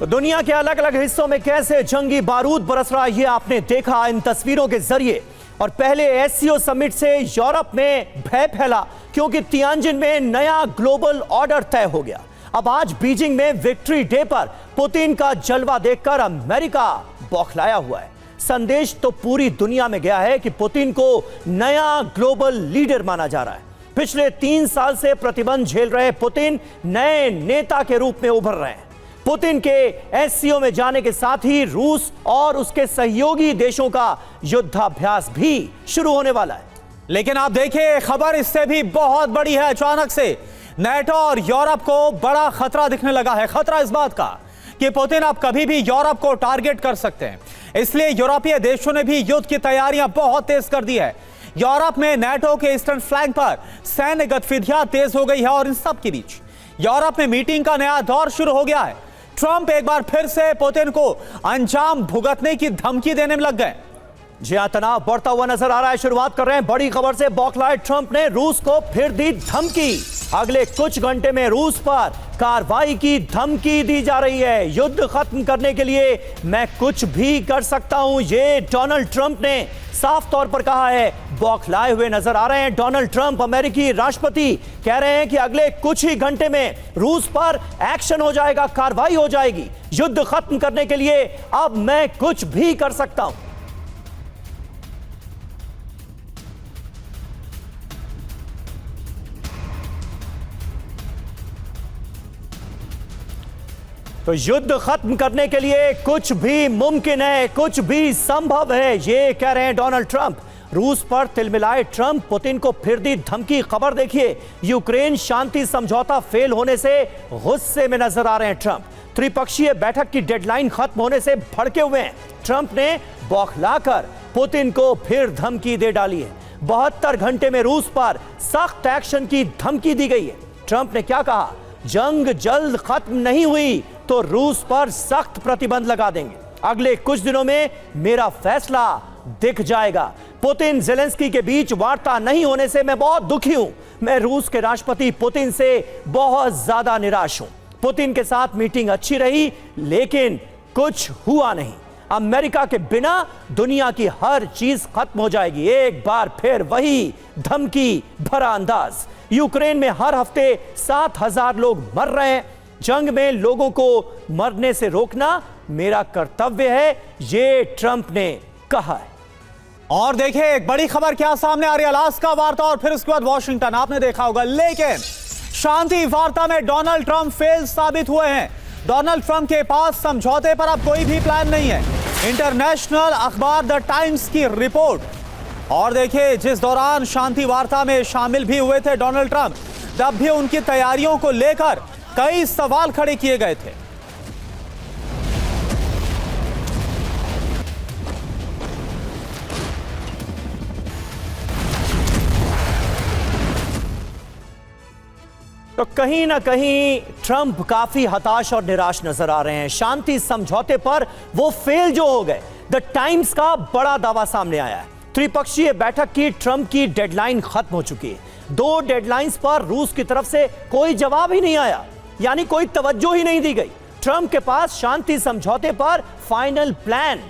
तो दुनिया के अलग अलग हिस्सों में कैसे जंगी बारूद बरस रहा है ये आपने देखा इन तस्वीरों के जरिए। और पहले एससीओ समिट से यूरोप में भय फैला क्योंकि तियानजिन में नया ग्लोबल ऑर्डर तय हो गया। अब आज बीजिंग में विक्ट्री डे पर पुतिन का जलवा देखकर अमेरिका बौखलाया हुआ है। संदेश तो पूरी दुनिया में गया है कि पुतिन को नया ग्लोबल लीडर माना जा रहा है। पिछले 3 साल से प्रतिबंध झेल रहे पुतिन नए नेता के रूप में उभर रहे हैं। पुतिन के एससीओ में जाने के साथ ही रूस और उसके सहयोगी देशों का युद्धाभ्यास भी शुरू होने वाला है। लेकिन आप देखिए, खबर इससे भी बहुत बड़ी है। अचानक से नेटो और यूरोप को बड़ा खतरा दिखने लगा है। खतरा इस बात का कि पुतिन अब कभी भी यूरोप को टारगेट कर सकते हैं। इसलिए यूरोपीय देशों ने भी युद्ध की तैयारियां बहुत तेज कर दी है। यूरोप में नेटो के ईस्टर्न फ्लैंक पर सैन्य गतिविधियां तेज हो गई है और इन सब के बीच यूरोप में मीटिंग का नया दौर शुरू हो गया है। ट्रंप एक बार फिर से पुतिन को अंजाम भुगतने की धमकी देने में लग गए। जी हां, तनाव बढ़ता हुआ नजर आ रहा है। शुरुआत कर रहे हैं बड़ी खबर से। बौखलाए ट्रंप ने रूस को फिर दी धमकी। अगले कुछ घंटे में रूस पर कार्रवाई की धमकी दी जा रही है। युद्ध खत्म करने के लिए मैं कुछ भी कर सकता हूं, ये डोनाल्ड ट्रंप ने साफ तौर पर कहा है। बौखलाए हुए नजर आ रहे हैं डोनाल्ड ट्रंप। अमेरिकी राष्ट्रपति कह रहे हैं कि अगले कुछ ही घंटे में रूस पर एक्शन हो जाएगा, कार्रवाई हो जाएगी। युद्ध खत्म करने के लिए अब मैं कुछ भी कर सकता हूं। तो युद्ध खत्म करने के लिए कुछ भी मुमकिन है, कुछ भी संभव है, ये कह रहे हैं डोनाल्ड ट्रंप। रूस पर तिलमिलाए ट्रंप, पुतिन को फिर दी धमकी। खबर देखिए, यूक्रेन शांति समझौता फेल होने से गुस्से में नजर आ रहे हैं ट्रंप। त्रिपक्षीय बैठक की डेडलाइन खत्म होने से भड़के हुए हैं। ट्रंप ने बौखलाकर पुतिन को फिर धमकी दे डाली है। 72 घंटे में रूस पर सख्त एक्शन की धमकी दी गई है। ट्रंप ने क्या कहा? जंग जल्द खत्म नहीं हुई तो रूस पर सख्त प्रतिबंध लगा देंगे। अगले कुछ दिनों में मेरा फैसला दिख जाएगा। पुतिन जेलेंस्की के बीच वार्ता नहीं होने से मैं बहुत दुखी हूं। मैं रूस के राष्ट्रपति पुतिन से बहुत ज्यादा निराश हूं। पुतिन के साथ मीटिंग अच्छी रही लेकिन कुछ हुआ नहीं। अमेरिका के बिना दुनिया की हर चीज खत्म हो जाएगी। एक बार फिर वही धमकी भरा अंदाज। यूक्रेन में हर हफ्ते 7,000 लोग मर रहे हैं। जंग में लोगों को मरने से रोकना मेरा कर्तव्य है, ये ट्रंप ने कहा है। और देखिए, एक बड़ी खबर क्या सामने आ रही है। अलास्का वार्ता और फिर उसके बाद वॉशिंगटन, आपने देखा होगा। लेकिन शांति वार्ता में डोनाल्ड ट्रंप फेल साबित हुए हैं। डोनाल्ड ट्रंप के पास समझौते पर अब कोई भी प्लान नहीं है। इंटरनेशनल अखबार द टाइम्स की रिपोर्ट। और देखिए, जिस दौरान शांति वार्ता में शामिल भी हुए थे डोनाल्ड ट्रंप, तब भी उनकी तैयारियों को लेकर कई सवाल खड़े किए गए थे। तो कहीं ना कहीं ट्रंप काफी हताश और निराश नजर आ रहे हैं। शांति समझौते पर वो फेल जो हो गए। द टाइम्स का बड़ा दावा सामने आया है। त्रिपक्षीय बैठक की ट्रंप की डेडलाइन खत्म हो चुकी है। 2 डेडलाइंस पर रूस की तरफ से कोई जवाब ही नहीं आया, यानी कोई तवज्जो ही नहीं दी गई। ट्रंप के पास शांति समझौते पर फाइनल प्लान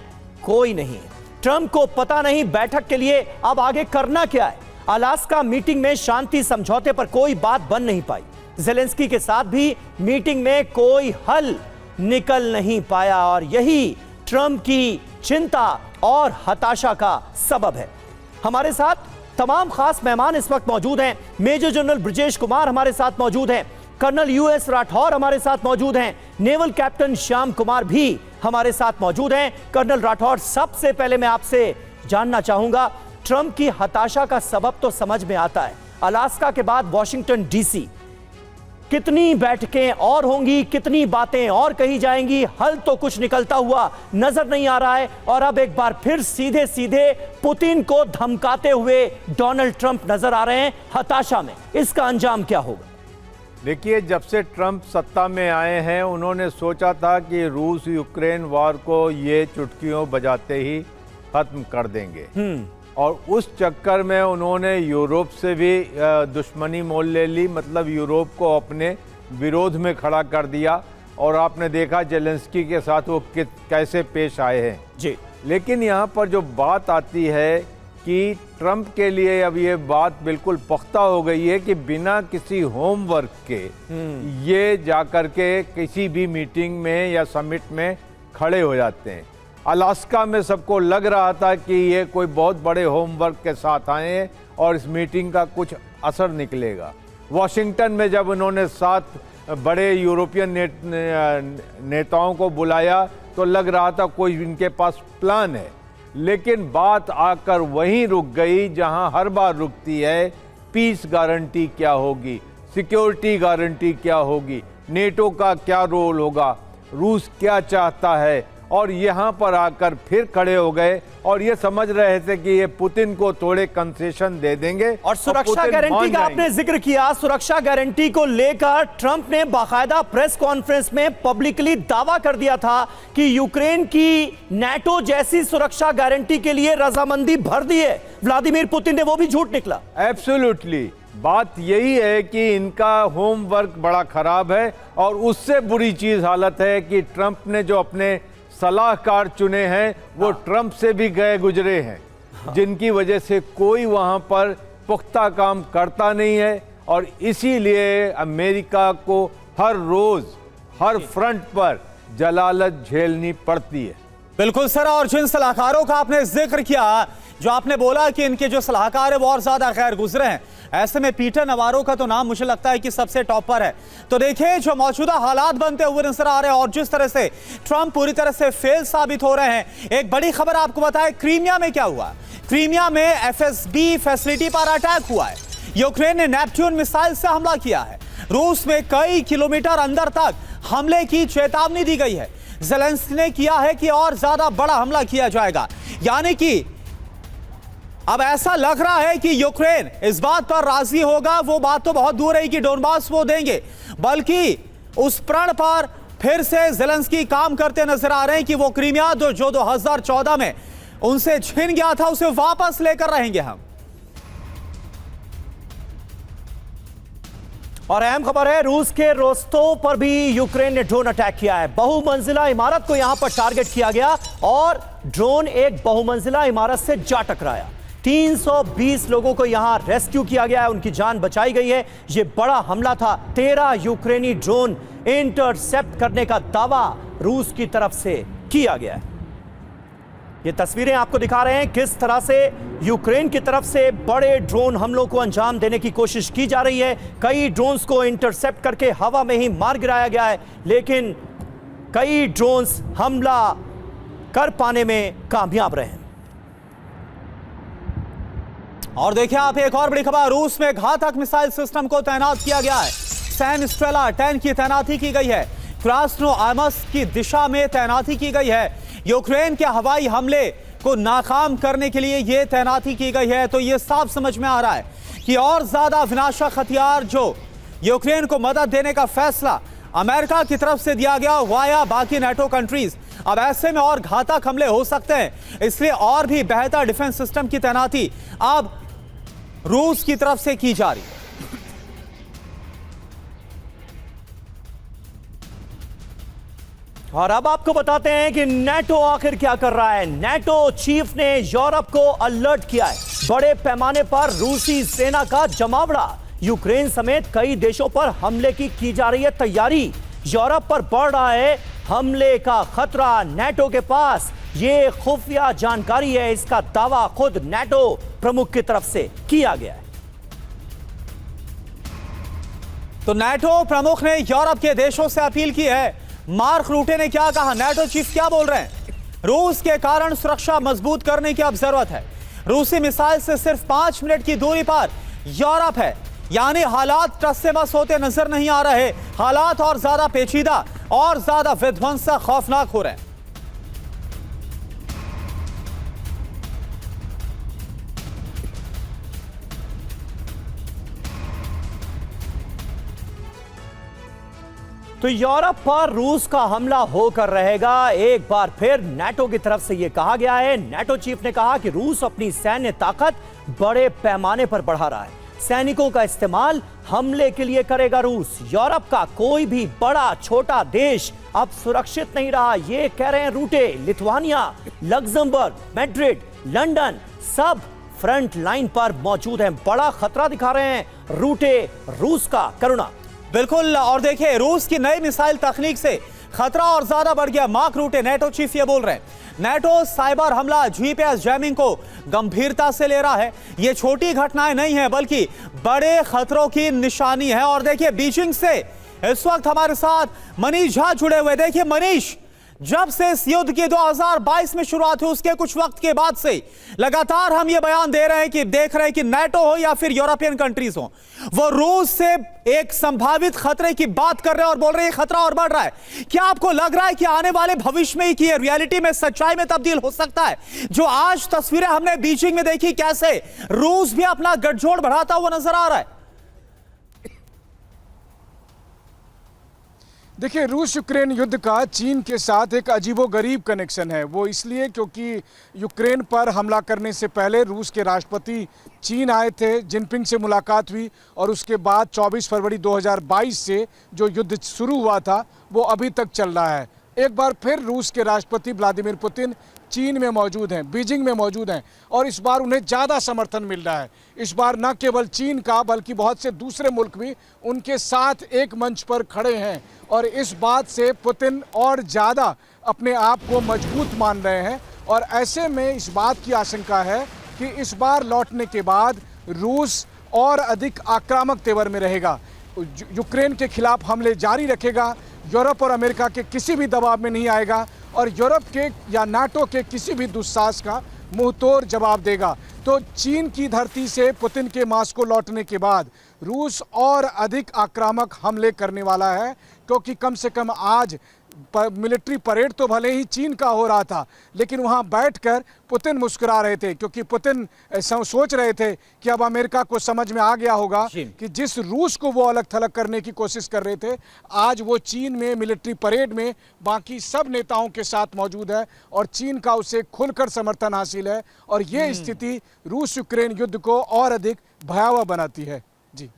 कोई नहीं है। ट्रंप को पता नहीं बैठक के लिए अब आगे करना क्या है। अलास्का मीटिंग में शांति समझौते पर कोई बात बन नहीं पाई। जेलेंस्की के साथ भी मीटिंग में कोई हल निकल नहीं पाया और यही ट्रंप की चिंता और हताशा का सबब है। हमारे साथ तमाम खास मेहमान इस वक्त मौजूद हैं। मेजर जनरल ब्रजेश कुमार हमारे साथ मौजूद हैं। कर्नल यूएस राठौर हमारे साथ मौजूद हैं। नेवल कैप्टन श्याम कुमार भी हमारे साथ मौजूद हैं। कर्नल राठौर, सबसे पहले मैं आपसे जानना चाहूंगा, ट्रंप की हताशा का सबब तो समझ में आता है। अलास्का के बाद वॉशिंगटन डीसी, कितनी बैठकें और होंगी, कितनी बातें और कही जाएंगी, हल तो कुछ निकलता हुआ नजर नहीं आ रहा है। और अब एक बार फिर सीधे सीधे पुतिन को धमकाते हुए डोनाल्ड ट्रंप नजर आ रहे हैं हताशा में। इसका अंजाम क्या होगा? देखिए, जब से ट्रंप सत्ता में आए हैं उन्होंने सोचा था कि रूस यूक्रेन वॉर को ये चुटकियों बजाते ही खत्म कर देंगे। और उस चक्कर में उन्होंने यूरोप से भी दुश्मनी मोल ले ली। मतलब यूरोप को अपने विरोध में खड़ा कर दिया और आपने देखा जेलेंस्की के साथ वो कैसे पेश आए हैं। जी, लेकिन यहाँ पर जो बात आती है कि ट्रंप के लिए अब ये बात बिल्कुल पुख्ता हो गई है कि बिना किसी होमवर्क के ये जाकर के किसी भी मीटिंग में या समिट में खड़े हो जाते हैं। अलास्का में सबको लग रहा था कि ये कोई बहुत बड़े होमवर्क के साथ आए हैं और इस मीटिंग का कुछ असर निकलेगा। वॉशिंगटन में जब उन्होंने 7 बड़े यूरोपियन नेताओं को बुलाया तो लग रहा था कोई इनके पास प्लान है, लेकिन बात आकर वहीं रुक गई जहां हर बार रुकती है। पीस गारंटी क्या होगी, सिक्योरिटी गारंटी क्या होगी, नेटो का क्या रोल होगा, रूस क्या चाहता है, और यहाँ पर आकर फिर खड़े हो गए और ये समझ रहे थे कि ये पुतिन को थोड़े कंसेशन दे देंगे और सुरक्षा पुतिन गारंटी मान का आपने जाएंगे। जिक्र किया। सुरक्षा गारंटी को लेकर ट्रंप ने बाकायदा प्रेस कॉन्फ्रेंस में पब्लिकली दावा कर दिया था कि यूक्रेन की नाटो जैसी सुरक्षा गारंटी के लिए रजामंदी भर दी है व्लादिमीर पुतिन ने, वो भी झूठ निकला। एब्सोल्युटली बात यही है कि इनका होमवर्क बड़ा खराब है और उससे बुरी चीज हालत है कि ट्रंप ने जो अपने सलाहकार चुने हैं वो ट्रंप से भी गए गुजरे हैं, जिनकी वजह से कोई वहां पर पुख्ता काम करता नहीं है और इसीलिए अमेरिका को हर रोज हर फ्रंट पर जलालत झेलनी पड़ती है। बिल्कुल सर, और जिन सलाहकारों का आपने जिक्र किया, जो आपने बोला कि इनके जो सलाहकार है वो और ज्यादा खैर गुजरे हैं, ऐसे में पीटर नवारो का तो नाम मुझे लगता है कि सबसे टॉप पर है। तो देखिए जो मौजूदा हालात बनते हुए नजर आ रहे हैं और जिस तरह से ट्रंप पूरी तरह से फेल साबित हो रहे हैं। एक बड़ी खबर आपको बताएं, क्रीमिया में क्या हुआ। क्रीमिया में एफएसबी फैसिलिटी पर अटैक हुआ है। यूक्रेन ने नेपच्यून मिसाइल से हमला किया है। रूस में कई किलोमीटर अंदर तक हमले की चेतावनी दी गई है। ज़ेलेंस्की ने किया है कि और ज्यादा बड़ा हमला किया जाएगा, यानी कि अब ऐसा लग रहा है कि यूक्रेन इस बात पर राजी होगा। वो बात तो बहुत दूर है कि डोनबास वो देंगे, बल्कि उस प्रण पर फिर से ज़ेलेंस्की काम करते नजर आ रहे हैं कि वो क्रीमिया जो 2014 में उनसे छीन गया था उसे वापस लेकर रहेंगे हम। और अहम खबर है, रूस के रोस्तोव पर भी यूक्रेन ने ड्रोन अटैक किया है। बहुमंजिला इमारत को यहां पर टारगेट किया गया और ड्रोन एक बहुमंजिला इमारत से जा टकराया। 320 लोगों को यहां रेस्क्यू किया गया है, उनकी जान बचाई गई है। यह बड़ा हमला था। 13 यूक्रेनी ड्रोन इंटरसेप्ट करने का दावा रूस की तरफ से किया गया है। ये तस्वीरें आपको दिखा रहे हैं किस तरह से यूक्रेन की तरफ से बड़े ड्रोन हमलों को अंजाम देने की कोशिश की जा रही है। कई ड्रोन्स को इंटरसेप्ट करके हवा में ही मार गिराया गया है, लेकिन कई ड्रोन्स हमला कर पाने में कामयाब रहे। और देखिए आप एक और बड़ी खबर, रूस में घातक मिसाइल सिस्टम को तैनात किया गया है। सैन स्ट्रेला 10 की तैनाती की गई है। क्रास्नो आर्मस की दिशा में तैनाती की गई है। यूक्रेन के हवाई हमले को नाकाम करने के लिए यह तैनाती की गई है। तो यह साफ समझ में आ रहा है कि और ज्यादा विनाशक हथियार जो यूक्रेन को मदद देने का फैसला अमेरिका की तरफ से दिया गया वाया बाकी नेटो कंट्रीज, अब ऐसे में और घातक हमले हो सकते हैं। इसलिए और भी बेहतर डिफेंस सिस्टम की तैनाती अब रूस की तरफ से की जा रही है। और अब आपको बताते हैं कि नेटो आखिर क्या कर रहा है। नेटो चीफ ने यूरोप को अलर्ट किया है। बड़े पैमाने पर रूसी सेना का जमावड़ा, यूक्रेन समेत कई देशों पर हमले की जा रही है तैयारी। यूरोप पर बढ़ रहा है हमले का खतरा। नेटो के पास ये खुफिया जानकारी है, इसका दावा खुद नेटो प्रमुख की तरफ से किया गया है। तो नेटो प्रमुख ने यूरोप के देशों से अपील की है। मार्क रूटे ने क्या कहा, नेटो चीफ क्या बोल रहे हैं? रूस के कारण सुरक्षा मजबूत करने की अब जरूरत है। रूसी मिसाइल से सिर्फ 5 मिनट की दूरी पर यूरोप है, यानी हालात टस से मस होते नजर नहीं आ रहे। हालात और ज्यादा पेचीदा और ज्यादा विध्वंसक खौफनाक हो रहे हैं। तो यूरोप पर रूस का हमला होकर रहेगा। एक बार फिर नेटो की तरफ से यह कहा गया है। नेटो चीफ ने कहा कि रूस अपनी सैन्य ताकत बड़े पैमाने पर बढ़ा रहा है। सैनिकों का इस्तेमाल हमले के लिए करेगा रूस। यूरोप का कोई भी बड़ा छोटा देश अब सुरक्षित नहीं रहा, ये कह रहे हैं रूटे। लिथुआनिया, लग्जमबर्ग, मैड्रिड, लंदन सब फ्रंट लाइन पर मौजूद हैं, बड़ा खतरा दिखा रहे हैं रूटे रूस का। करुणा। बिल्कुल, और देखिए रूस की नई मिसाइल तकनीक से खतरा और ज्यादा बढ़ गया। मार्क रूटे नेटो चीफ ये बोल रहे हैं, नेटो साइबर हमला, जीपीएस जैमिंग को गंभीरता से ले रहा है। ये छोटी घटनाएं नहीं है बल्कि बड़े खतरों की निशानी है। और देखिए बीजिंग से इस वक्त हमारे साथ मनीष झा जुड़े हुए। देखिए मनीष, जब से इस युद्ध की 2022 में शुरुआत हुई उसके कुछ वक्त के बाद से लगातार हम ये बयान दे रहे हैं कि देख रहे हैं कि नेटो हो या फिर यूरोपियन कंट्रीज हो, वो रूस से एक संभावित खतरे की बात कर रहे हैं और बोल रहे हैं खतरा और बढ़ रहा है। क्या आपको लग रहा है कि आने वाले भविष्य में ही कि रियलिटी में, सच्चाई में तब्दील हो सकता है? जो आज तस्वीरें हमने बीजिंग में देखी, कैसे रूस भी अपना गठजोड़ बढ़ाता हुआ नजर आ रहा है। देखिए, रूस यूक्रेन युद्ध का चीन के साथ एक अजीबोगरीब कनेक्शन है। वो इसलिए क्योंकि यूक्रेन पर हमला करने से पहले रूस के राष्ट्रपति चीन आए थे, जिनपिंग से मुलाकात हुई, और उसके बाद 24 फरवरी 2022 से जो युद्ध शुरू हुआ था वो अभी तक चल रहा है। एक बार फिर रूस के राष्ट्रपति व्लादिमीर पुतिन चीन में मौजूद हैं, बीजिंग में मौजूद हैं, और इस बार उन्हें ज़्यादा समर्थन मिल रहा है। इस बार न केवल चीन का बल्कि बहुत से दूसरे मुल्क भी उनके साथ एक मंच पर खड़े हैं, और इस बात से पुतिन और ज़्यादा अपने आप को मजबूत मान रहे हैं। और ऐसे में इस बात की आशंका है कि इस बार लौटने के बाद रूस और अधिक आक्रामक तेवर में रहेगा, यूक्रेन के खिलाफ हमले जारी रखेगा, यूरोप और अमेरिका के किसी भी दबाव में नहीं आएगा, और यूरोप के या नाटो के किसी भी दुस्साहस का मुंहतोड़ जवाब देगा। तो चीन की धरती से पुतिन के मास्को लौटने के बाद रूस और अधिक आक्रामक हमले करने वाला है, क्योंकि कम से कम आज मिलिट्री परेड तो भले ही चीन का हो रहा था, लेकिन वहां बैठकर पुतिन मुस्कुरा रहे थे, क्योंकि पुतिन सोच रहे थे कि अब अमेरिका को समझ में आ गया होगा कि जिस रूस को वो अलग थलग करने की कोशिश कर रहे थे, आज वो चीन में मिलिट्री परेड में बाकी सब नेताओं के साथ मौजूद है, और चीन का उसे खुलकर समर्थन हासिल है। और ये स्थिति रूस यूक्रेन युद्ध को और अधिक भयावह बनाती है। जी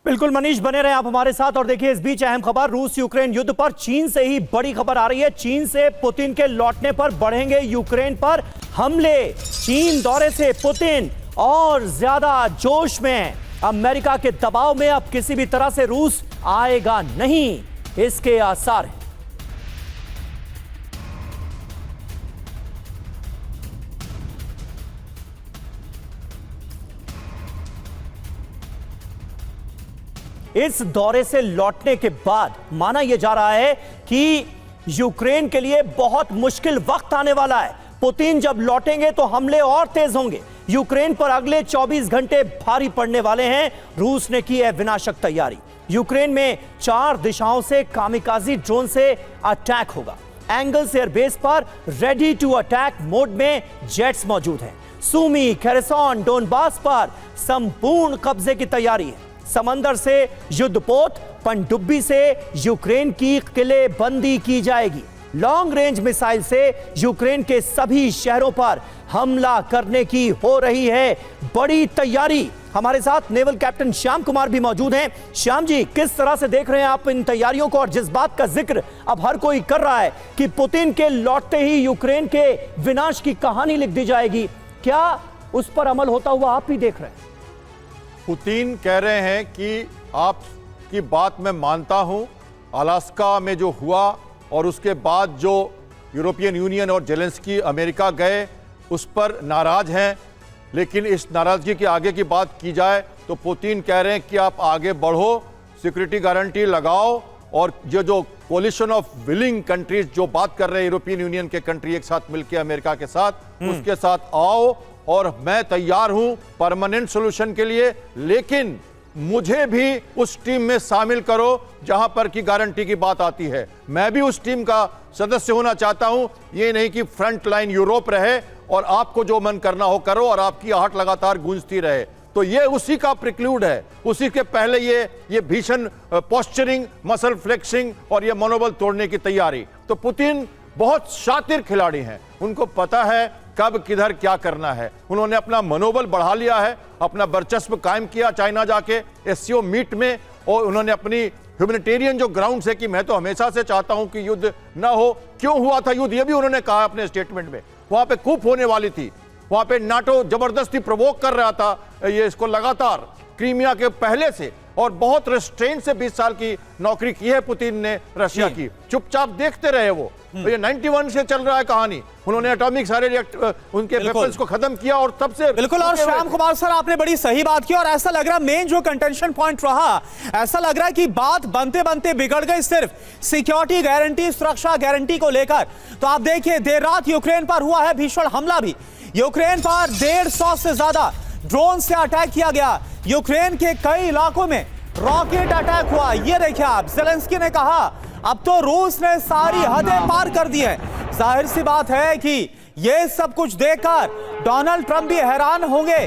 बिल्कुल मनीष, बने रहे आप हमारे साथ। और देखिए इस बीच अहम खबर रूस यूक्रेन युद्ध पर चीन से ही बड़ी खबर आ रही है। चीन से पुतिन के लौटने पर बढ़ेंगे यूक्रेन पर हमले। चीन दौरे से पुतिन और ज्यादा जोश में, अमेरिका के दबाव में अब किसी भी तरह से रूस आएगा नहीं, इसके आसार हैं। इस दौरे से लौटने के बाद माना यह जा रहा है कि यूक्रेन के लिए बहुत मुश्किल वक्त आने वाला है। पुतिन जब लौटेंगे तो हमले और तेज होंगे। यूक्रेन पर अगले 24 घंटे भारी पड़ने वाले हैं। रूस ने की है विनाशक तैयारी। यूक्रेन में 4 दिशाओं से कामिकाजी ड्रोन से अटैक होगा। एंगल्स एयरबेस पर रेडी टू अटैक मोड में जेट्स मौजूद हैं। सूमी, खेरसोन, डोनबास पर संपूर्ण कब्जे की तैयारी है। समंदर से युद्धपोत, पनडुब्बी से यूक्रेन की किलेबंदी की जाएगी। लॉन्ग रेंज मिसाइल से यूक्रेन के सभी शहरों पर हमला करने की हो रही है बड़ी तैयारी। हमारे साथ नेवल कैप्टन श्याम कुमार भी मौजूद हैं। श्याम जी, किस तरह से देख रहे हैं आप इन तैयारियों को, और जिस बात का जिक्र अब हर कोई कर रहा है कि पुतिन के लौटते ही यूक्रेन के विनाश की कहानी लिख दी जाएगी, क्या उस पर अमल होता हुआ आप भी देख रहे हैं? पुतिन कह रहे हैं कि आपकी बात मैं मानता हूं, अलास्का में जो हुआ और उसके बाद जो यूरोपियन यूनियन और जेलेंस्की अमेरिका गए उस पर नाराज हैं, लेकिन इस नाराजगी के आगे की बात की जाए तो पुतिन कह रहे हैं कि आप आगे बढ़ो, सिक्योरिटी गारंटी लगाओ, और ये जो कोलिशन ऑफ विलिंग कंट्रीज जो बात कर रहे हैं यूरोपियन यूनियन के कंट्री एक साथ मिलकर अमेरिका के साथ, उसके साथ आओ और मैं तैयार हूं परमानेंट सॉल्यूशन के लिए, लेकिन मुझे भी उस टीम में शामिल करो जहां पर की गारंटी की बात आती है। मैं भी उस टीम का सदस्य होना चाहता हूं, ये नहीं कि फ्रंट लाइन यूरोप रहे और आपको जो मन करना हो करो और आपकी आहट लगातार गूंजती रहे। तो ये उसी का प्रिक्लूड है। उसी के पहले ये भीषण पोस्चरिंग, मसल फ्लेक्सिंग और ये मनोबल तोड़ने की तैयारी। तो पुतिन बहुत शातिर खिलाड़ी हैं, उनको पता है कब किधर क्या करना है। उन्होंने अपना मनोबल बढ़ा लिया है, अपना वर्चस्व कायम किया चाइना जाके एससीओ मीट में, और उन्होंने अपनी ह्यूमैनिटेरियन जो ग्राउंड से कि मैं तो हमेशा से चाहता हूं कि युद्ध ना हो, क्यों हुआ था युद्ध ये भी उन्होंने कहा अपने स्टेटमेंट में। वहां पे कूप होने वाली थी, वहां पे नाटो जबरदस्ती प्रवोक कर रहा था ये इसको लगातार क्रीमिया के पहले से, और बहुत रेस्ट्रेंट से 20 साल की नौकरी की है पुतिन ने रशिया की, चुपचाप देखते रहे वो। तो ये 91 से चल रहा है कहानी, उन्होंने एटॉमिक सारे उनके वेपन्स को खत्म किया और तब से बिल्कुल। और श्याम कुमार सर आपने बड़ी सही बात की, और ऐसा लग रहा मेन जो कंटेंशन पॉइंट रहा, ऐसा लग रहा है कि बात बनते बनते बिगड़ गई सिर्फ सिक्योरिटी गारंटी, सुरक्षा गारंटी को लेकर। तो आप देखिए देर रात यूक्रेन पर हुआ है भीषण हमला भी, यूक्रेन पर 150 से ज्यादा ड्रोन से अटैक किया गया, यूक्रेन के कई इलाकों में रॉकेट अटैक हुआ। ये देखिए आप, ज़ेलेंस्की ने कहा अब तो रूस ने सारी हदें पार कर दी है। जाहिर सी बात है कि ये सब कुछ देखकर डोनाल्ड ट्रंप भी हैरान होंगे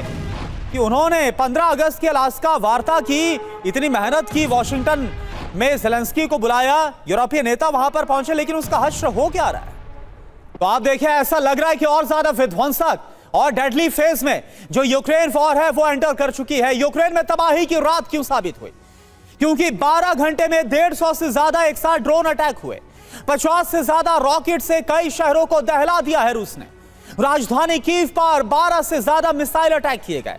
कि उन्होंने 15 अगस्त की अलास्का वार्ता की, इतनी मेहनत की, वॉशिंगटन में ज़ेलेंस्की को बुलाया, यूरोपीय नेता वहां पर पहुंचे, लेकिन उसका हश्र हो क्या रहा है। तो आप देखिए ऐसा लग रहा है कि और ज्यादा विध्वंसक और डेडली फेज में जो यूक्रेन वॉर है वो एंटर कर चुकी है। यूक्रेन में तबाही की रात क्यों साबित हुई? क्योंकि 12 घंटे में 150 से ज्यादा एक साथ ड्रोन अटैक हुए, 50 से ज्यादा रॉकेट से कई शहरों को दहला दिया है रूस ने। राजधानी कीव पर 12 से ज्यादा मिसाइल अटैक किए गए,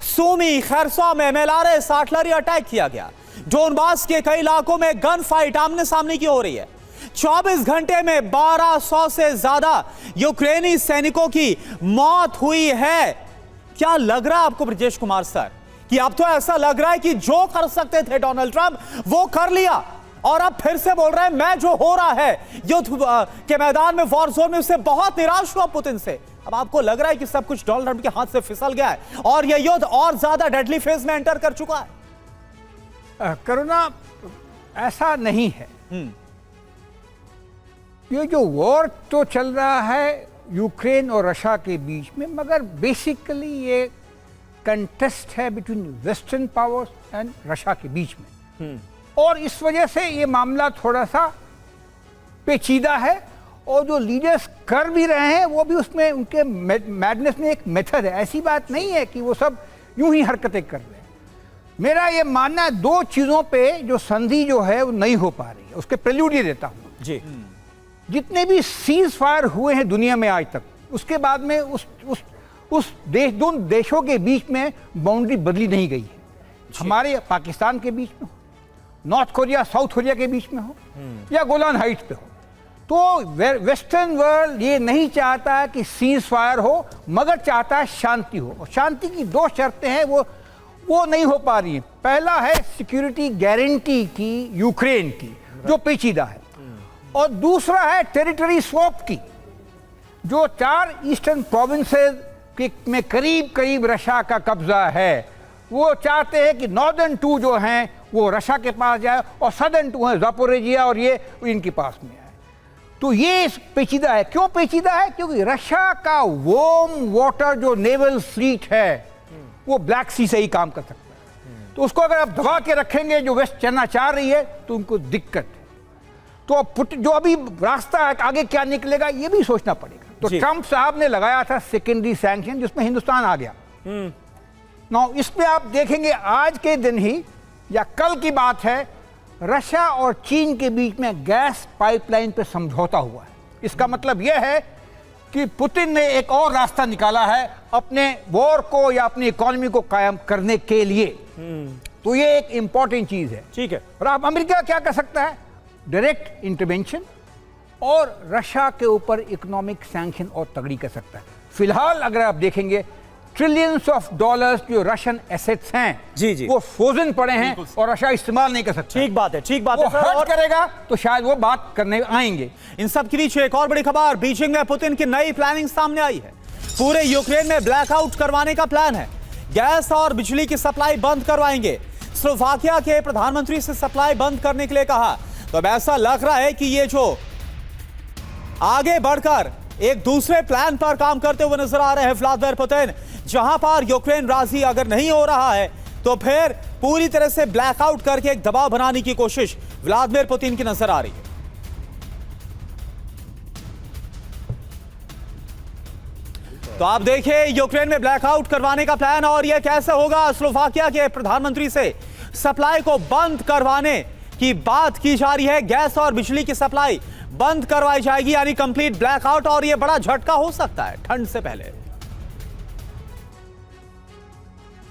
सूमी खरसों में मेलारेस आर्टिलरी अटैक किया गया, डोनबास के कई इलाकों में गन फाइट आमने सामने की हो रही है। 24 घंटे में 1200 से ज्यादा यूक्रेनी सैनिकों की मौत हुई है। क्या लग रहा है आपको ब्रजेश कुमार सर कि अब तो ऐसा लग रहा है कि जो कर सकते थे डोनाल्ड ट्रंप वो कर लिया, और अब फिर से बोल रहे हैं मैं जो हो रहा है युद्ध के मैदान में, वॉर जोन में, उससे बहुत निराश हुआ पुतिन से। अब आपको लग रहा है कि सब कुछ डोनाल्ड ट्रंप के हाथ से फिसल गया है और यह युद्ध और ज्यादा डेडली फेज में एंटर कर चुका है। करुणा, ऐसा नहीं है। ये जो वॉर तो चल रहा है यूक्रेन और रशिया के बीच में, मगर बेसिकली ये कंटेस्ट है between western powers and Russia के बीच में, और इस वजह से ये मामला थोड़ा सा पेचीदा है। और जो लीडर्स कर भी रहे हैं वो भी उसमें उनके मैडनेस में एक मेथड है, ऐसी बात नहीं है कि वो सब यूं ही हरकतें कर रहे हैं। मेरा ये मानना है दो चीज़ों पे जो संधि जो है वो नहीं हो पा रही है, उसके प्रेल्यूड ये देता हूँ जी। जितने भी सीज फायर हुए हैं दुनिया में आज तक, उसके बाद में दोनों देशों के बीच में बाउंड्री बदली नहीं गई है। हमारे पाकिस्तान के बीच में हो, नॉर्थ कोरिया साउथ कोरिया के बीच में हो, या गोलान हाइट्स पे हो, तो वेस्टर्न वर्ल्ड ये नहीं चाहता कि सीज फायर हो, मगर चाहता है शांति हो। और शांति की दो शर्तें हैं, वो नहीं हो पा रही है। पहला है सिक्योरिटी गारंटी की यूक्रेन की, जो पेचीदा है, और दूसरा है टेरिटरी स्वैप की, जो 4 ईस्टर्न प्रोविंसेस में करीब करीब रशिया का कब्जा है। वो चाहते हैं कि नॉर्दर्न 2 जो हैं वो रशिया के पास जाए, और सदर्न 2 है ज़ापोरिजिया और ये इनके पास में आए। तो ये पेचीदा है। क्यों पेचीदा है? क्योंकि रशिया का वार्म वाटर जो नेवल फ्लीट है वो ब्लैक सी से ही काम कर सकता है। तो उसको अगर आप दबा के रखेंगे, जो वेस्ट चलना चाह रही है, तो उनको दिक्कत है। तो जो अभी रास्ता है आगे क्या निकलेगा ये भी सोचना पड़ेगा। तो ट्रंप साहब ने लगाया था सेकेंडरी सैंक्शन, जिसमें हिंदुस्तान आ गया। नौ इसमें आप देखेंगे आज के दिन ही या कल की बात है, रशिया और चीन के बीच में गैस पाइपलाइन पर समझौता हुआ है। इसका मतलब यह है कि पुतिन ने एक और रास्ता निकाला है अपने वॉर को या अपनी इकोनॉमी को कायम करने के लिए। तो ये एक इंपॉर्टेंट चीज है। ठीक है। और अब अमेरिका क्या कर सकता है? डायरेक्ट इंटरवेंशन और रशिया के ऊपर इकोनॉमिक सैंक्शन और तगड़ी कर सकता है। फिलहाल अगर आप देखेंगे ट्रिलियंस ऑफ डॉलर्स जो रशियन एसेट्स हैं जी। वो फ्रोजन पड़े हैं और रशिया इस्तेमाल नहीं कर सकता। ठीक बात है, ठीक बात है। वो हर्ट करेगा तो शायद वो बात करने आएंगे। इन सब के बीच एक और बड़ी खबर, बीजिंग में पुतिन की नई प्लानिंग सामने आई है। पूरे यूक्रेन में ब्लैकआउट करवाने का प्लान है। गैस और बिजली की सप्लाई बंद करवाएंगे। स्लोवाकिया के प्रधानमंत्री से सप्लाई बंद करने के लिए कहा। तो अब ऐसा लग रहा है कि ये जो आगे बढ़कर एक दूसरे प्लान पर काम करते हुए नजर आ रहे हैं व्लादिमीर पुतिन, जहां पर यूक्रेन राजी अगर नहीं हो रहा है तो फिर पूरी तरह से ब्लैकआउट करके एक दबाव बनाने की कोशिश व्लादिमीर पुतिन की नजर आ रही है। तो आप देखिए यूक्रेन में ब्लैकआउट करवाने का प्लान, और यह कैसे होगा। स्लोवाकिया के प्रधानमंत्री से सप्लाई को बंद करवाने की बात की जा रही है। गैस और बिजली की सप्लाई बंद करवाई जाएगी, यानी कंप्लीट ब्लैकआउट, और यह बड़ा झटका हो सकता है ठंड से पहले।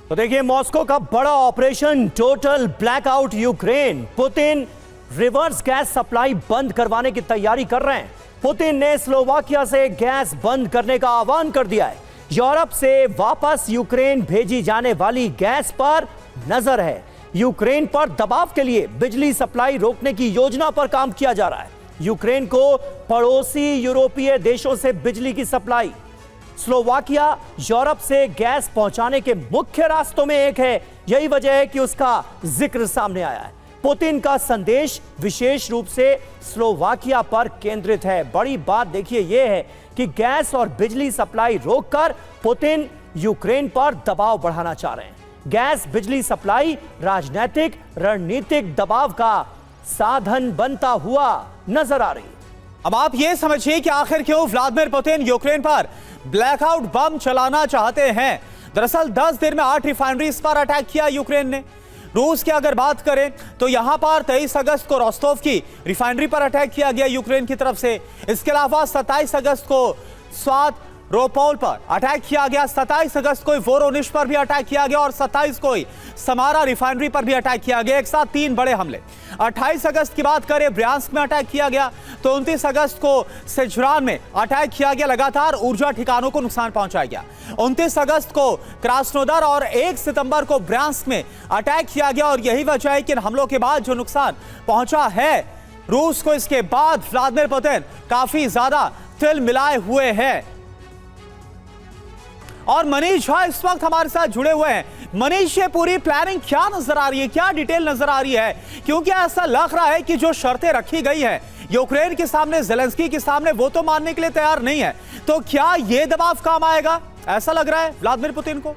तो देखिए मॉस्को का बड़ा operation total blackout Ukraine. Putin reverse gas supply बंद करवाने की तैयारी कर रहे हैं। पुतिन ने स्लोवाकिया से गैस बंद करने का आह्वान कर दिया है। यूरोप से वापस यूक्रेन भेजी जाने वाली गैस पर नजर है। यूक्रेन पर दबाव के लिए बिजली सप्लाई रोकने की योजना पर काम किया जा रहा है। यूक्रेन को पड़ोसी यूरोपीय देशों से बिजली की सप्लाई। स्लोवाकिया यूरोप से गैस पहुंचाने के मुख्य रास्तों में एक है। यही वजह है कि उसका जिक्र सामने आया है। पुतिन का संदेश विशेष रूप से स्लोवाकिया पर केंद्रित है। बड़ी बात देखिए यह है कि गैस और बिजली सप्लाई रोककर पुतिन यूक्रेन पर दबाव बढ़ाना चाह रहे हैं। गैस बिजली सप्लाई राजनीतिक रणनीतिक दबाव का साधन बनता हुआ नजर आ रही है। अब आप ये समझिए कि आखिर क्यों व्लादिमीर पुतिन यूक्रेन पर ब्लैकआउट बम चलाना चाहते हैं। दरअसल 10 दिन में 8 रिफाइनरीज पर अटैक किया यूक्रेन ने। रूस की अगर बात करें तो यहां पर 23 अगस्त को रोस्टोव की रिफाइनरी पर अटैक किया गया यूक्रेन की तरफ से। इसके अलावा 27 अगस्त को स्वात रोपोल पर अटैक किया गया। 27 अगस्त को वोरोनिश पर भी अटैक किया गया और 27 को समारा रिफाइनरी पर भी अटैक किया गया। एक साथ 3 बड़े हमले। 28 अगस्त की बात करें ब्रियांस्क में अटैक किया गया। तो 29 अगस्त को सेजरान में अटैक किया गया। लगातार ऊर्जा ठिकानों को नुकसान पहुंचाया गया। 29 अगस्त को क्रास्नोदर और 1 सितंबर को ब्रियांस्क में अटैक किया गया। और यही वजह है कि इन हमलों के बाद जो नुकसान पहुंचा है रूस को, इसके बाद व्लादिमीर पुतिन काफी ज्यादा तिल मिलाए हुए हैं। और मनीष झा इस वक्त हमारे साथ जुड़े हुए हैं। मनीष, ये पूरी प्लानिंग क्या नजर आ रही है, क्या डिटेल नजर आ रही है? क्योंकि ऐसा लग रहा है कि जो शर्तें रखी गई हैं यूक्रेन के सामने, ज़ेलेंस्की के सामने, वो तो मानने के लिए तैयार नहीं है। तो क्या ये दबाव काम आएगा, ऐसा लग रहा है व्लादिमीर पुतिन को?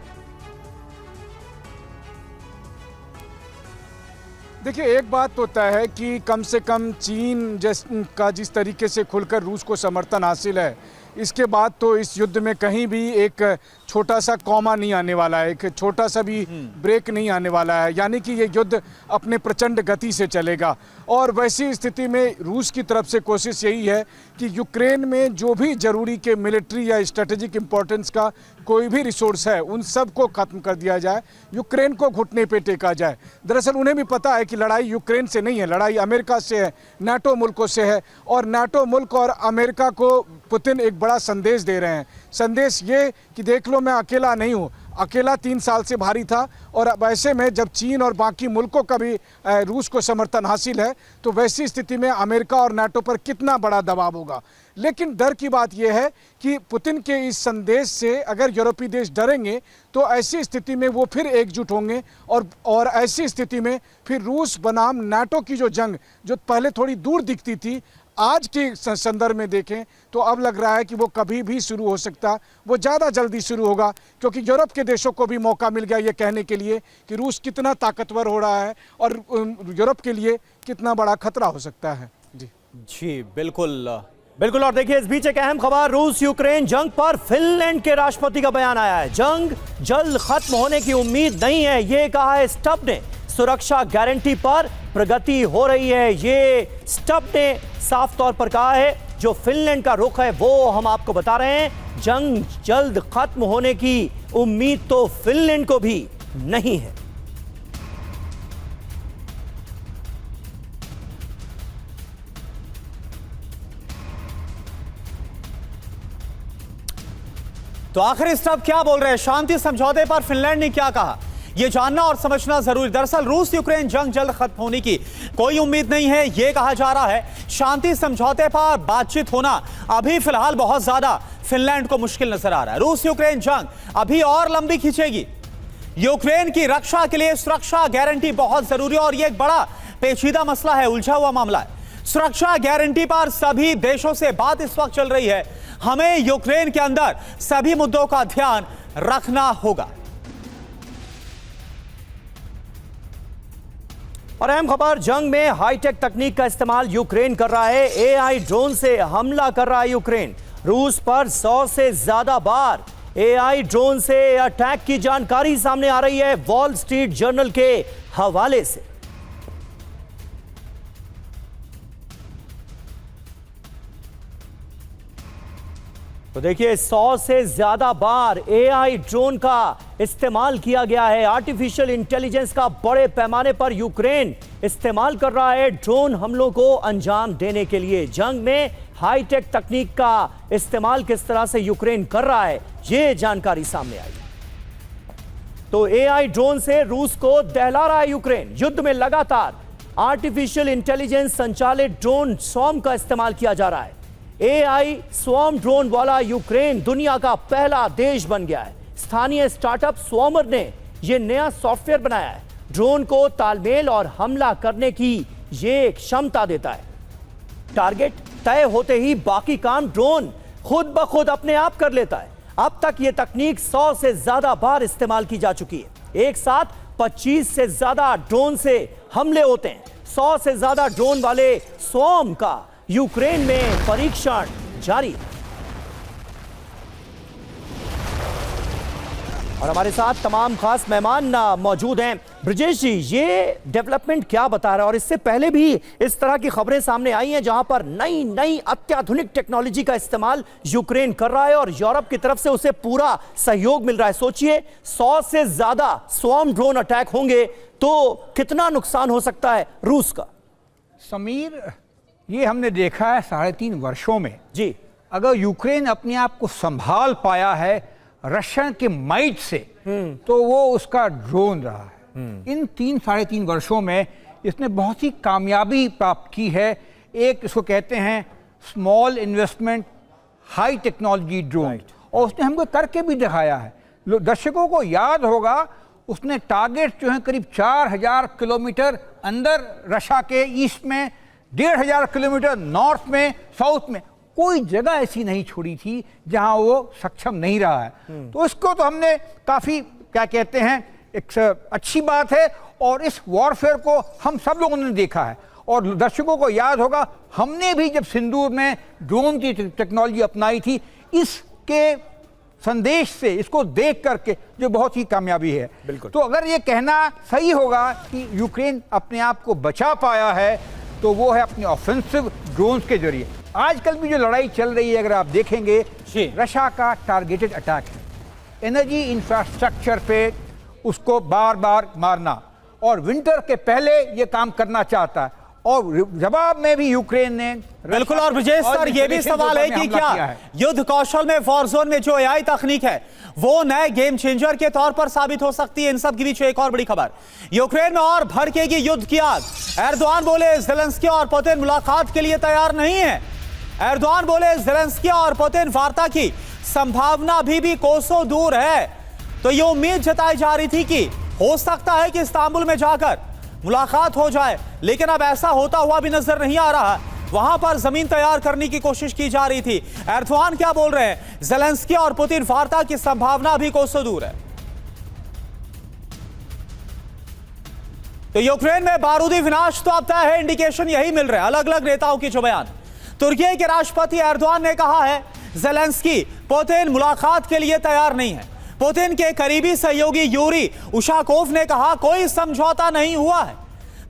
देखिए एक बात तो तय है कि कम से कम चीन का जिस तरीके से खुलकर रूस को समर्थन हासिल है, इसके बाद तो इस युद्ध में कहीं भी एक छोटा सा कॉमा नहीं आने वाला है, एक छोटा सा भी ब्रेक नहीं आने वाला है। यानी कि ये युद्ध अपने प्रचंड गति से चलेगा। और वैसी स्थिति में रूस की तरफ से कोशिश यही है कि यूक्रेन में जो भी जरूरी के मिलिट्री या स्ट्रेटेजिक इंपॉर्टेंस का कोई भी रिसोर्स है उन सब को खत्म कर दिया जाए, यूक्रेन को घुटने पे टेका जाए। दरअसल उन्हें भी पता है कि लड़ाई यूक्रेन से नहीं है, लड़ाई अमेरिका से है, नाटो मुल्कों से है। और नाटो मुल्क और अमेरिका को पुतिन एक बड़ा संदेश दे रहे हैं। संदेश ये कि देख लो मैं अकेला नहीं हूँ। अकेला 3 साल से भारी था, और अब ऐसे में जब चीन और बाकी मुल्कों का भी रूस को समर्थन हासिल है तो वैसी स्थिति में अमेरिका और नाटो पर कितना बड़ा दबाव होगा। लेकिन डर की बात यह है कि पुतिन के इस संदेश से अगर यूरोपीय देश डरेंगे तो ऐसी स्थिति में वो फिर एकजुट होंगे, और ऐसी स्थिति में फिर रूस बनाम नाटो की जो जंग जो पहले थोड़ी दूर दिखती थी, आज के संदर्भ में देखें तो अब लग रहा है कि वो कभी भी शुरू हो सकता, वो ज़्यादा जल्दी शुरू होगा। क्योंकि यूरोप के देशों को भी मौका मिल गया ये कहने के लिए कि रूस कितना ताकतवर हो रहा है और यूरोप के लिए कितना बड़ा खतरा हो सकता है। जी बिल्कुल बिल्कुल। और देखिए इस बीच एक अहम खबर, रूस यूक्रेन जंग पर फिनलैंड के राष्ट्रपति का बयान आया है। जंग जल्द खत्म होने की उम्मीद नहीं है, ये कहा है स्टब ने। सुरक्षा गारंटी पर प्रगति हो रही है, ये स्टब ने साफ तौर पर कहा है। जो फिनलैंड का रुख है वो हम आपको बता रहे हैं। जंग जल्द खत्म होने की उम्मीद तो फिनलैंड को भी नहीं है। तो आखिर स्टब क्या बोल रहे हैं, शांति समझौते पर फिनलैंड ने क्या कहा, यह जानना और समझना जरूरी। दरअसल रूस यूक्रेन जंग जल्द खत्म होने की कोई उम्मीद नहीं है, यह कहा जा रहा है। शांति समझौते पर बातचीत होना अभी फिलहाल बहुत ज्यादा फिनलैंड को मुश्किल नजर आ रहा है। रूस यूक्रेन जंग अभी और लंबी खींचेगी। यूक्रेन की रक्षा के लिए सुरक्षा गारंटी बहुत जरूरी है, और यह एक बड़ा पेचीदा मसला है, उलझा हुआ मामला है। सुरक्षा गारंटी पर सभी देशों से बात इस वक्त चल रही है। हमें यूक्रेन के अंदर सभी मुद्दों का ध्यान रखना होगा। और अहम खबर, जंग में हाईटेक तकनीक का इस्तेमाल यूक्रेन कर रहा है। एआई ड्रोन से हमला कर रहा है यूक्रेन। रूस पर 100 से ज्यादा बार एआई ड्रोन से अटैक की जानकारी सामने आ रही है वॉल स्ट्रीट जर्नल के हवाले से। तो देखिए 100 से ज्यादा बार एआई ड्रोन का इस्तेमाल किया गया है। आर्टिफिशियल इंटेलिजेंस का बड़े पैमाने पर यूक्रेन इस्तेमाल कर रहा है ड्रोन हमलों को अंजाम देने के लिए। जंग में हाईटेक तकनीक का इस्तेमाल किस तरह से यूक्रेन कर रहा है, यह जानकारी सामने आई। तो एआई ड्रोन से रूस को दहला रहा है यूक्रेन। युद्ध में लगातार आर्टिफिशियल इंटेलिजेंस संचालित ड्रोन स्वॉर्म का इस्तेमाल किया जा रहा है। एआई स्वॉर्म ड्रोन वाला यूक्रेन दुनिया का पहला देश बन गया है। स्थानीय स्टार्टअप स्वॉर्मर ने यह नया सॉफ्टवेयर बनाया है। ड्रोन को तालमेल और हमला करने की यह क्षमता देता है। टारगेट तय होते ही बाकी काम ड्रोन खुद ब खुद अपने आप कर लेता है। अब तक यह तकनीक 100 से ज्यादा बार इस्तेमाल की जा चुकी है। एक साथ 25 से ज्यादा ड्रोन से हमले होते हैं। 100 से ज्यादा ड्रोन वाले स्वॉर्म का यूक्रेन में परीक्षण जारी है। और हमारे साथ तमाम खास मेहमान मौजूद हैं। ब्रजेश जी, ये डेवलपमेंट क्या बता रहा है? और इससे पहले भी इस तरह की खबरें सामने आई हैं जहां पर नई नई अत्याधुनिक टेक्नोलॉजी का इस्तेमाल यूक्रेन कर रहा है और यूरोप की तरफ से उसे पूरा सहयोग मिल रहा है। सोचिए 100 से ज्यादा स्वॉर्म ड्रोन अटैक होंगे तो कितना नुकसान हो सकता है रूस का? समीर, ये हमने देखा है 3.5 वर्षों में जी। अगर यूक्रेन अपने आप को संभाल पाया है रशियन के माइट से, तो वो उसका ड्रोन रहा है। इन 3-3.5 वर्षों में इसने बहुत ही कामयाबी प्राप्त की है। एक इसको कहते हैं small investment high technology drone, और उसने हमको करके भी दिखाया है। दर्शकों को याद होगा उसने टारगेट जो है करीब 4000 किलोमीटर अंदर रशिया के ईस्ट में, 1500 किलोमीटर नॉर्थ में, साउथ में, कोई जगह ऐसी नहीं छोड़ी थी जहां वो सक्षम नहीं रहा है। तो इसको तो हमने काफी क्या कहते हैं एक अच्छी बात है, और इस वॉरफेयर को हम सब लोगों ने देखा है। और दर्शकों को याद होगा हमने भी जब सिंदूर में ड्रोन की टेक्नोलॉजी अपनाई थी, इसके संदेश से, इसको देख करके जो बहुत ही कामयाबी है। बिल्कुल। तो अगर ये कहना सही होगा कि यूक्रेन अपने आप को बचा पाया है, तो वो है अपने ऑफेंसिव ड्रोन्स के जरिए। आजकल भी जो लड़ाई चल रही है, अगर आप देखेंगे, रशिया का टारगेटेड अटैक है। एनर्जी इंफ्रास्ट्रक्चर पे उसको बार बार मारना, और विंटर के पहले ये काम करना चाहता है। और जवाब में भी यूक्रेन ने बिल्कुल। और ब्रजेश सर, ये भी सवाल है कि क्या युद्ध कौशल में वॉर जोन में जो एआई तकनीक है वो नए गेम चेंजर के तौर पर साबित हो सकती है? इन सब के बीच एक और बड़ी खबर, यूक्रेन में और भड़केगी युद्ध की आग। एर्दोआन बोले ज़ेलेंस्की और पुतिन मुलाकात के लिए तैयार नहीं है। एर्दोआन बोले ज़ेलेंस्की और पुतिन वार्ता की संभावना अभी भी कोसों दूर है। तो ये उम्मीद जताई जा रही थी कि हो सकता है कि इस्तांबुल में जाकर मुलाकात हो जाए, लेकिन अब ऐसा होता हुआ भी नजर नहीं आ रहा। वहां पर जमीन तैयार करने की कोशिश की जा रही थी। एर्दोआन क्या बोल रहे हैं? ज़ेलेंस्की और पुतिन वार्ता की संभावना अभी कोसों दूर है। तो यूक्रेन में बारूदी विनाश तो अब तय है, इंडिकेशन यही मिल रहे हैं अलग अलग नेताओं की जो बयान। तुर्की के राष्ट्रपति एर्दोआन ने कहा है ज़ेलेंस्की पुतिन मुलाकात के लिए तैयार नहीं है। पुतिन के करीबी सहयोगी यूरी उशाकोव ने कहा कोई समझौता नहीं हुआ है।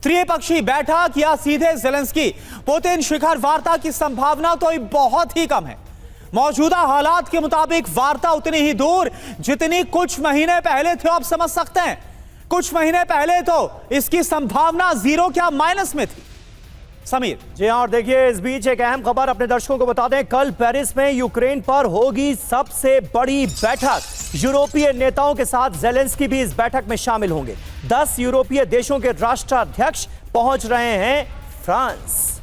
त्रिपक्षीय बैठक या सीधे ज़ेलेंस्की पुतिन शिखर वार्ता की संभावना तो बहुत ही कम है। मौजूदा हालात के मुताबिक वार्ता उतनी ही दूर जितनी कुछ महीने पहले थे। आप समझ सकते हैं, कुछ महीने पहले तो इसकी संभावना 0 क्या माइनस में थी। समीर जी हाँ, और देखिए इस बीच एक अहम खबर अपने दर्शकों को बता दें। कल पेरिस में यूक्रेन पर होगी सबसे बड़ी बैठक। यूरोपीय नेताओं के साथ ज़ेलेंस्की भी इस बैठक में शामिल होंगे। 10 यूरोपीय देशों के राष्ट्राध्यक्ष पहुंच रहे हैं फ्रांस।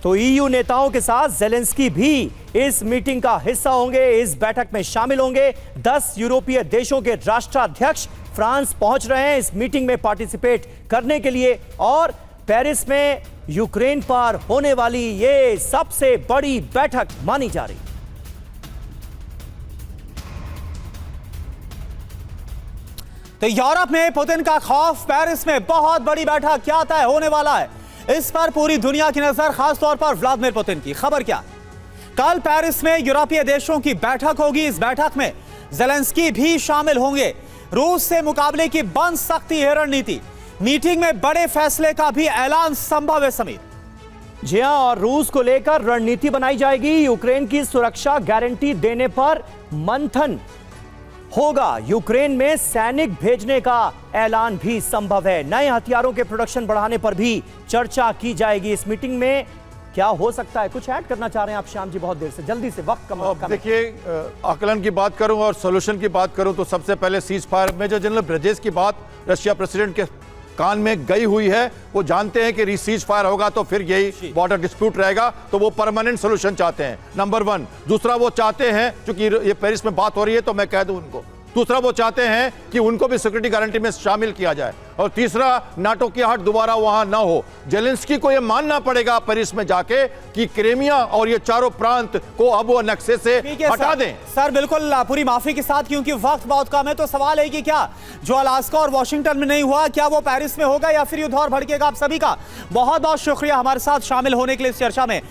तो ईयू नेताओं के साथ ज़ेलेंस्की भी इस मीटिंग का हिस्सा होंगे, इस बैठक में शामिल होंगे। 10 यूरोपीय देशों के राष्ट्राध्यक्ष फ्रांस पहुंच रहे हैं इस मीटिंग में पार्टिसिपेट करने के लिए। और पेरिस में यूक्रेन पर होने वाली ये सबसे बड़ी बैठक मानी जा रही। तो यूरोप में पुतिन का खौफ, पेरिस में बहुत बड़ी बैठक, क्या तय होने वाला है, इस पर पूरी दुनिया की नजर, खासतौर पर व्लादिमीर पुतिन की। खबर क्या, कल पेरिस में यूरोपीय देशों की बैठक होगी। इस बैठक में ज़ेलेंस्की भी शामिल होंगे। रूस से मुकाबले की बन सकती है रणनीति। मीटिंग में बड़े फैसले का भी ऐलान संभव है। समीर जी हां, और रूस को लेकर रणनीति बनाई जाएगी। यूक्रेन की सुरक्षा गारंटी देने पर मंथन होगा। यूक्रेन में सैनिक भेजने का ऐलान भी संभव है। नए हथियारों के प्रोडक्शन बढ़ाने पर भी चर्चा की जाएगी। इस मीटिंग में क्या हो सकता है, कुछ ऐड करना चाह रहे हैं आप श्याम जी? बहुत देर से, जल्दी से, वक्त कम है। देखिए, आकलन की बात करूं और सॉल्यूशन की बात करूं तो सबसे पहले सीज फायर, मेजर जनरल ब्रेजेस की बात रशिया प्रेसिडेंट के कान में गई हुई है। वो जानते हैं कि सीज फायर होगा तो फिर यही बॉर्डर डिस्प्यूट रहेगा, तो वो परमानेंट सोल्यूशन चाहते हैं, नंबर 1। दूसरा, वो चाहते हैं, क्योंकि ये पेरिस में बात हो रही है तो मैं कह दूं उनको, दूसरा वो चाहते हैं कि उनको भी सिक्योरिटी गारंटी में शामिल किया जाए। और तीसरा, नाटो की हट दोबारा वहां ना हो। जेलेंस्की को यह मानना पड़ेगा पेरिस में जाके कि क्रीमिया और ये चारों प्रांत को अब वो नक्शे से हटा दें। सर बिल्कुल, पूरी माफी के साथ, क्योंकि वक्त बहुत कम है, तो सवाल है कि क्या जो अलास्का और वॉशिंगटन में नहीं हुआ, क्या वो पेरिस में होगा या फिर युद्ध और भड़केगा? आप सभी का बहुत बहुत शुक्रिया हमारे साथ शामिल होने के लिए इस चर्चा में।